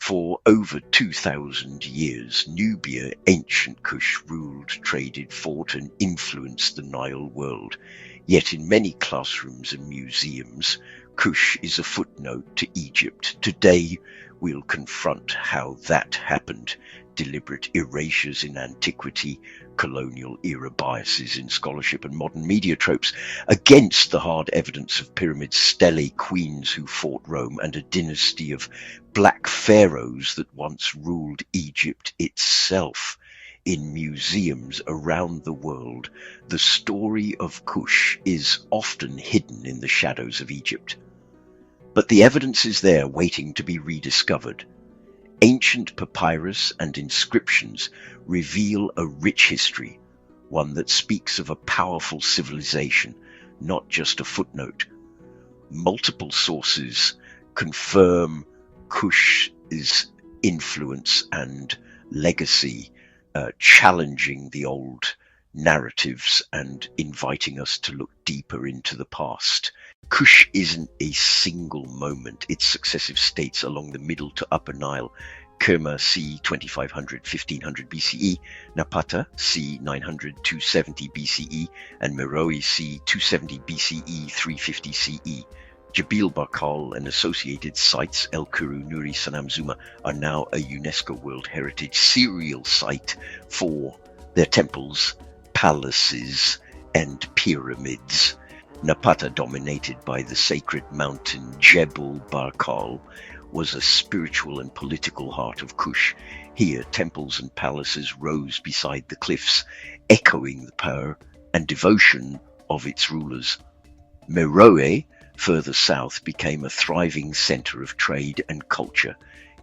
For over 2,000 years, Nubia, ancient Kush, ruled, traded, fought, and influenced the Nile world. Yet in many classrooms and museums, Kush is a footnote to Egypt. Today, we'll confront how that happened. Deliberate erasures in antiquity, colonial era biases in scholarship, and modern media tropes against the hard evidence of pyramid stelae, queens who fought Rome, and a dynasty of black pharaohs that once ruled Egypt itself. In museums around the world, the story of Kush is often hidden in the shadows of Egypt. But the evidence is there, waiting to be rediscovered. Ancient papyrus and inscriptions reveal a rich history, one that speaks of a powerful civilization, not just a footnote. Multiple sources confirm Kush's influence and legacy, challenging the old narratives and inviting us to look deeper into the past. Kush isn't a single moment. Its successive states along the middle to upper Nile, Kerma c. 2500 1500 BCE, Napata c. 900 270 BCE, and Meroe c. 270 BCE 350 CE. Jebel Barkal and associated sites, El Kuru, Nuri, Sanam Zuma, are now a UNESCO World Heritage serial site for their temples, palaces, and pyramids. Napata, dominated by the sacred mountain Jebel Barkal, was a spiritual and political heart of Kush. Here, temples and palaces rose beside the cliffs, echoing the power and devotion of its rulers. Meroe, further south, became a thriving center of trade and culture.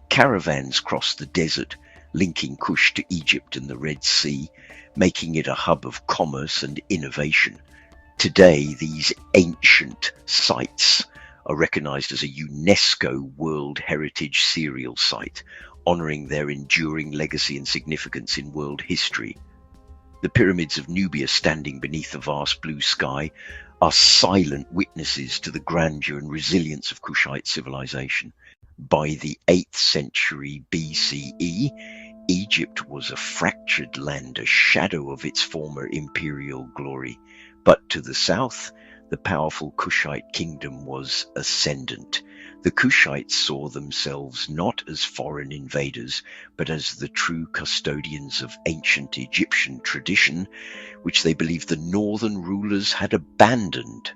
Caravans crossed the desert, linking Kush to Egypt and the Red Sea, making it a hub of commerce and innovation. Today, these ancient sites are recognized as a UNESCO World Heritage Serial Site, honoring their enduring legacy and significance in world history. The pyramids of Nubia, standing beneath the vast blue sky, are silent witnesses to the grandeur and resilience of Kushite civilization. By the 8th century BCE, Egypt was a fractured land, a shadow of its former imperial glory. But to the south, the powerful Kushite kingdom was ascendant. The Kushites saw themselves not as foreign invaders, but as the true custodians of ancient Egyptian tradition, which they believed the northern rulers had abandoned.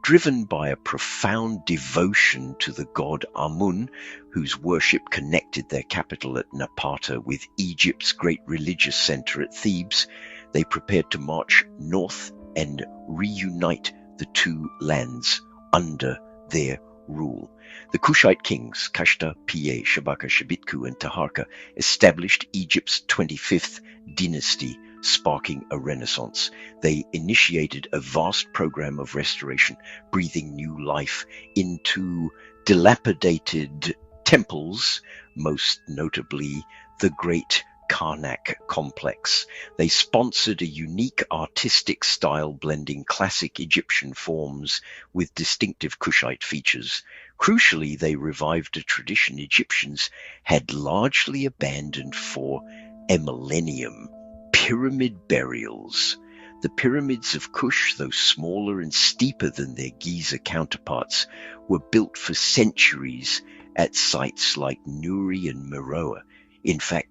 Driven by a profound devotion to the god Amun, whose worship connected their capital at Napata with Egypt's great religious center at Thebes, they prepared to march north and reunite the two lands under their rule. The Kushite kings, Kashta, Piye, Shabaka, Shabitku, and Taharka, established Egypt's 25th dynasty, sparking a renaissance. They initiated a vast program of restoration, breathing new life into dilapidated temples, most notably the Great Karnak complex. They sponsored a unique artistic style blending classic Egyptian forms with distinctive Kushite features. Crucially, they revived a tradition Egyptians had largely abandoned for a millennium: pyramid burials. The pyramids of Kush, though smaller and steeper than their Giza counterparts, were built for centuries at sites like Nuri and Meroe. In fact,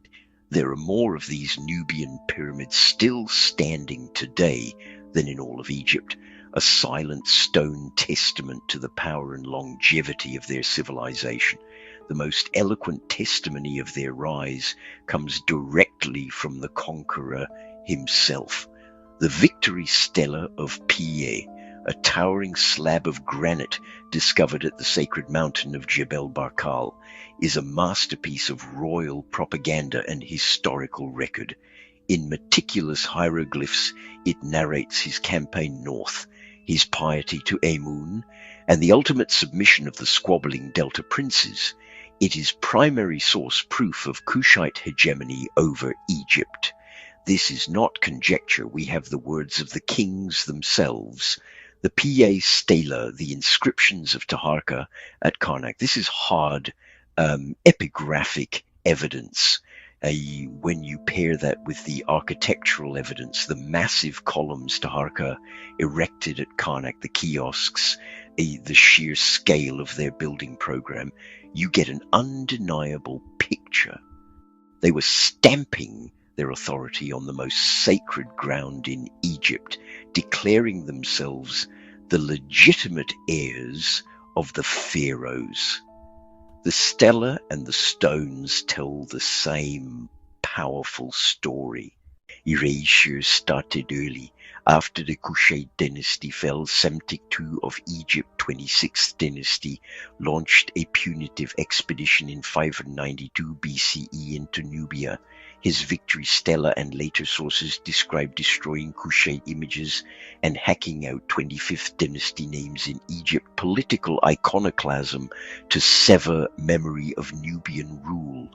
there are more of these Nubian pyramids still standing today than in all of Egypt, a silent stone testament to the power and longevity of their civilization. The most eloquent testimony of their rise comes directly from the conqueror himself. The Victory Stela of Piye, a towering slab of granite discovered at the sacred mountain of Jebel Barkal, is a masterpiece of royal propaganda and historical record. In meticulous hieroglyphs, it narrates his campaign north, his piety to Amun, and the ultimate submission of the squabbling Delta princes. It is primary source proof of Kushite hegemony over Egypt. This is not conjecture. We have the words of the kings themselves. The Piye Stela, the inscriptions of Taharka at Karnak. This is hard epigraphic evidence. When you pair that with the architectural evidence, the massive columns Taharqa erected at Karnak, the kiosks, the sheer scale of their building program, you get an undeniable picture. They were stamping their authority on the most sacred ground in Egypt, declaring themselves the legitimate heirs of the pharaohs. The stela and the stones tell the same powerful story. Erasure started early. After the Kushite dynasty fell, Psemtik II of Egypt, 26th dynasty, launched a punitive expedition in 592 BCE into Nubia. His victory stela and later sources describe destroying Kushite images and hacking out 25th dynasty names in Egypt, political iconoclasm to sever memory of Nubian rule.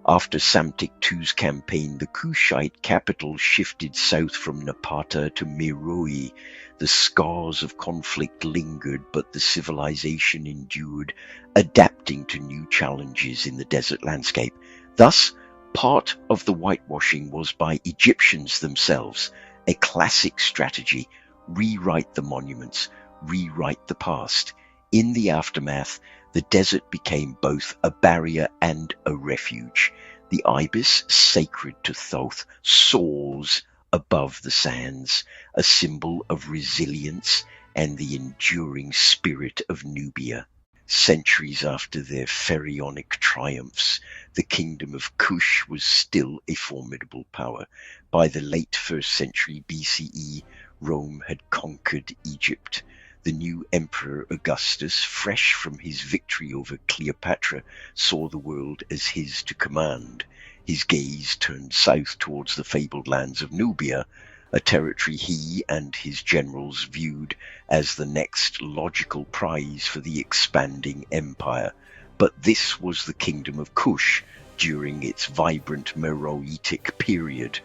After Psamtik II's campaign, the Kushite capital shifted south from Napata to Meroe. The scars of conflict lingered, but the civilization endured, adapting to new challenges in the desert landscape. Thus, part of the whitewashing was by Egyptians themselves, a classic strategy: rewrite the monuments, rewrite the past. In the aftermath, the desert became both a barrier and a refuge. The ibis, sacred to Thoth, soars above the sands, a symbol of resilience and the enduring spirit of Nubia. Centuries after their pharaonic triumphs, the Kingdom of Kush was still a formidable power. By the late 1st century BCE, Rome had conquered Egypt. The new Emperor Augustus, fresh from his victory over Cleopatra, saw the world as his to command. His gaze turned south towards the fabled lands of Nubia, a territory he and his generals viewed as the next logical prize for the expanding empire. But this was the Kingdom of Kush during its vibrant Meroitic period.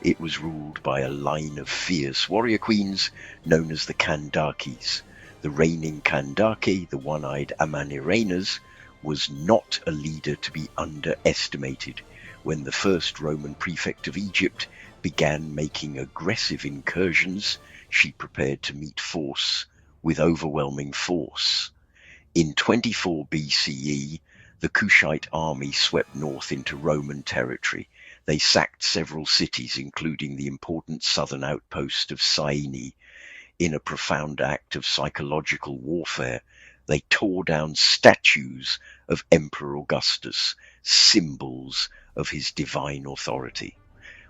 It was ruled by a line of fierce warrior queens known as the Kandakis. The reigning Kandake, the one-eyed Amanirenas, was not a leader to be underestimated. When the first Roman prefect of Egypt began making aggressive incursions, she prepared to meet force with overwhelming force. In 24 BCE, the Kushite army swept north into Roman territory. They sacked several cities, including the important southern outpost of Syene. In a profound act of psychological warfare, they tore down statues of Emperor Augustus, symbols of his divine authority.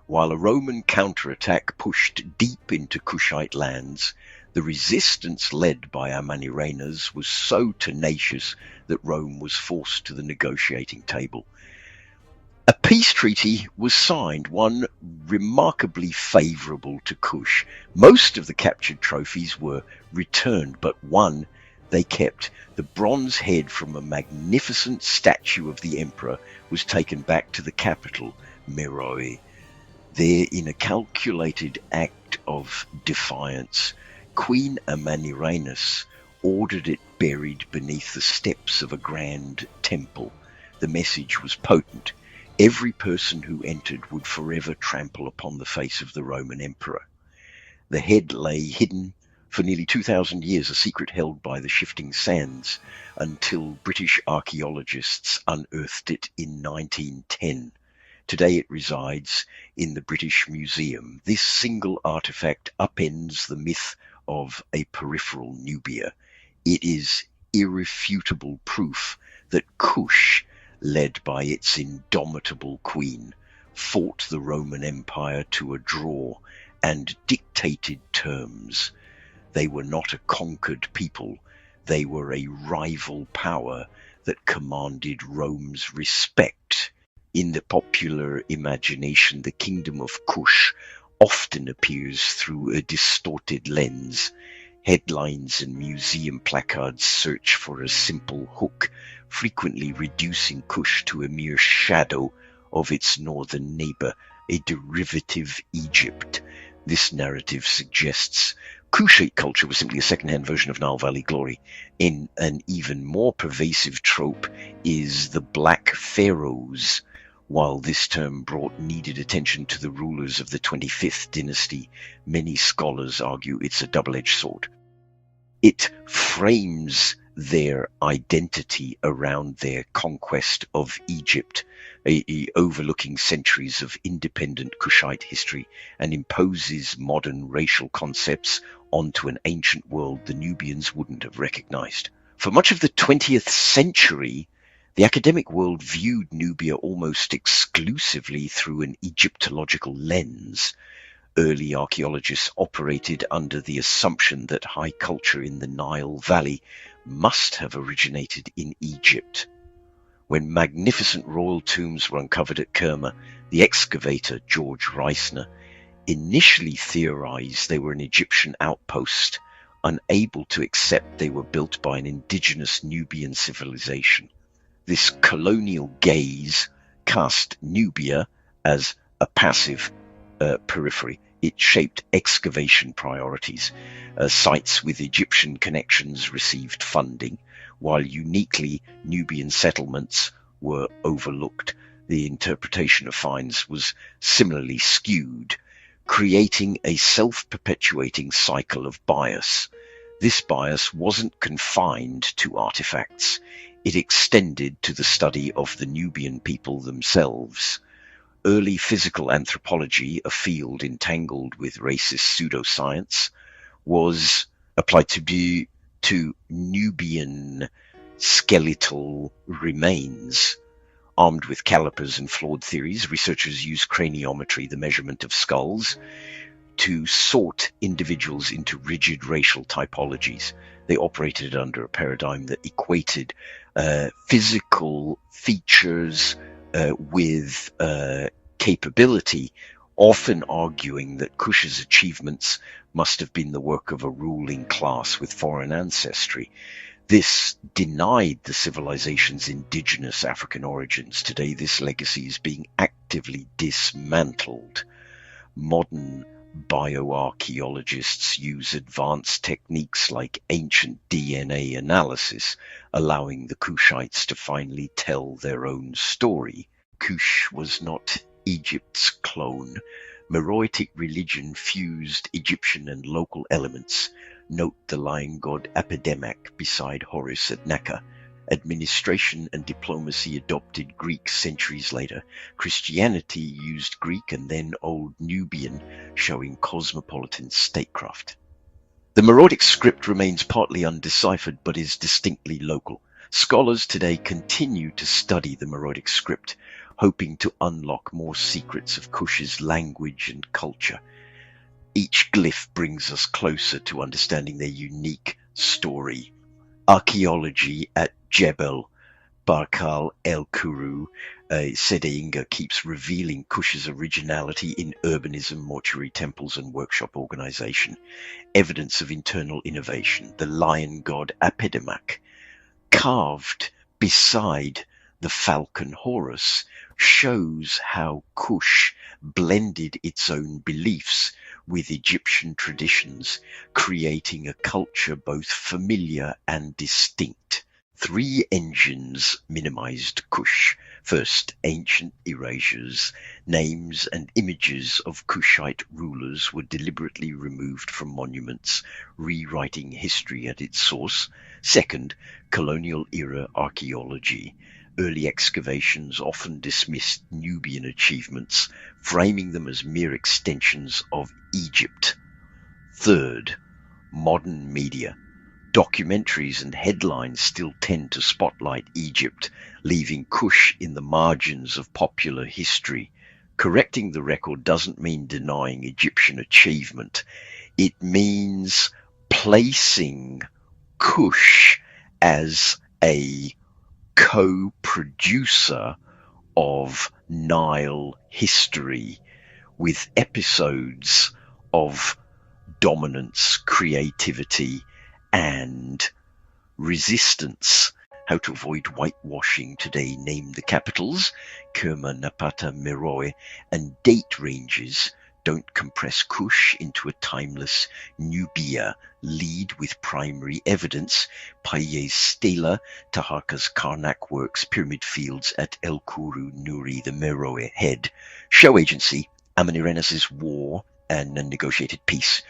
While a Roman counterattack pushed deep into Kushite lands, the resistance led by Amanirenas was so tenacious that Rome was forced to the negotiating table. A peace treaty was signed, one remarkably favourable to Kush. Most of the captured trophies were returned, but one they kept. The bronze head from a magnificent statue of the emperor was taken back to the capital, Meroe. There, in a calculated act of defiance, Queen Amanirenas ordered it buried beneath the steps of a grand temple. The message was potent. Every person who entered would forever trample upon the face of the Roman emperor. The head lay hidden for nearly 2,000 years, a secret held by the shifting sands, until British archaeologists unearthed it in 1910. Today it resides in the British Museum. This single artifact upends the myth of a peripheral Nubia. It is irrefutable proof that Kush, led by its indomitable queen, fought the Roman Empire to a draw and dictated terms. They were not a conquered people. They were a rival power that commanded Rome's respect. In the popular imagination, the Kingdom of Kush often appears through a distorted lens. Headlines and museum placards search for a simple hook, frequently reducing Kush to a mere shadow of its northern neighbor, a derivative Egypt. This narrative suggests Kushite culture was simply a second-hand version of Nile Valley glory. In an even more pervasive trope is the Black Pharaohs. While this term brought needed attention to the rulers of the 25th dynasty, many scholars argue it's a double-edged sword. It frames their identity around their conquest of Egypt, overlooking centuries of independent Kushite history, and imposes modern racial concepts onto an ancient world the Nubians wouldn't have recognized. For much of the 20th century, the academic world viewed Nubia almost exclusively through an Egyptological lens. Early archaeologists operated under the assumption that high culture in the Nile Valley must have originated in Egypt. When magnificent royal tombs were uncovered at Kerma, the excavator George Reisner initially theorized they were an Egyptian outpost, unable to accept they were built by an indigenous Nubian civilization. This colonial gaze cast Nubia as a passive periphery. It shaped excavation priorities. Sites with Egyptian connections received funding, while uniquely Nubian settlements were overlooked. The interpretation of finds was similarly skewed, creating a self-perpetuating cycle of bias. This bias wasn't confined to artifacts. It extended to the study of the Nubian people themselves. Early physical anthropology, a field entangled with racist pseudoscience, was applied to Nubian skeletal remains. Armed with calipers and flawed theories, researchers used craniometry, the measurement of skulls, to sort individuals into rigid racial typologies. They operated under a paradigm that equated physical features with capability, often arguing that Kush's achievements must have been the work of a ruling class with foreign ancestry. This denied the civilization's indigenous African origins. Today, this legacy is being actively dismantled. Modern bioarchaeologists use advanced techniques like ancient DNA analysis, allowing the Kushites to finally tell their own story. Kush was not Egypt's clone. Meroitic religion fused Egyptian and local elements. Note the lion god Apedemak beside Horus at Naka. Administration and diplomacy adopted Greek centuries later. Christianity used Greek and then Old Nubian, showing cosmopolitan statecraft. The Meroitic script remains partly undeciphered but is distinctly local. Scholars today continue to study the Meroitic script, hoping to unlock more secrets of Kush's language and culture. Each glyph brings us closer to understanding their unique story. Archaeology at Jebel Barkal El Kuru, Sedeinga keeps revealing Kush's originality in urbanism, mortuary temples, and workshop organization. Evidence of internal innovation. The lion god Apedemak, carved beside the falcon Horus, shows how Kush blended its own beliefs with Egyptian traditions, creating a culture both familiar and distinct. 3 engines minimized Kush. First, ancient erasures. Names and images of Kushite rulers were deliberately removed from monuments, rewriting history at its source. Second, colonial era archaeology. Early excavations often dismissed Nubian achievements, framing them as mere extensions of Egypt. Third, modern media. Documentaries and headlines still tend to spotlight Egypt, leaving Kush in the margins of popular history. Correcting the record doesn't mean denying Egyptian achievement. It means placing Kush as a co-producer of Nile history, with episodes of dominance, creativity, and resistance. How to avoid whitewashing today. Name the capitals, Kerma, Napata, Meroe, and date ranges don't compress Kush into a timeless Nubia. Lead with primary evidence. Paye's Stela, Taharka's Karnak works, pyramid fields at El Kuru Nuri, the Meroe head. Show agency, Amanirenas' war and a negotiated peace.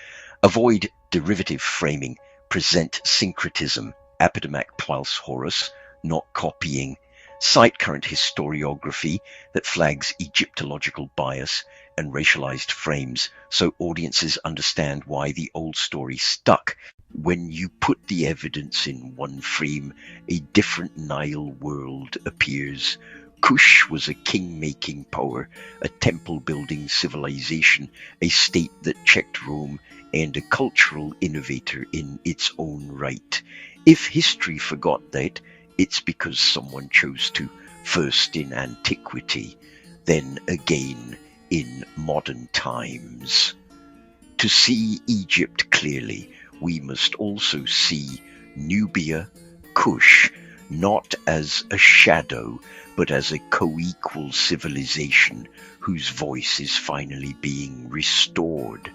Avoid derivative framing. Present syncretism. Apodamak plus Horus, not copying. Cite current historiography that flags Egyptological bias and racialized frames so audiences understand why the old story stuck. When you put the evidence in one frame, a different Nile world appears. Kush was a king-making power, a temple-building civilization, a state that checked Rome, and a cultural innovator in its own right. If history forgot that, it's because someone chose to, first in antiquity, then again in modern times. To see Egypt clearly, we must also see Nubia, Kush, not as a shadow, but as a co-equal civilization whose voice is finally being restored.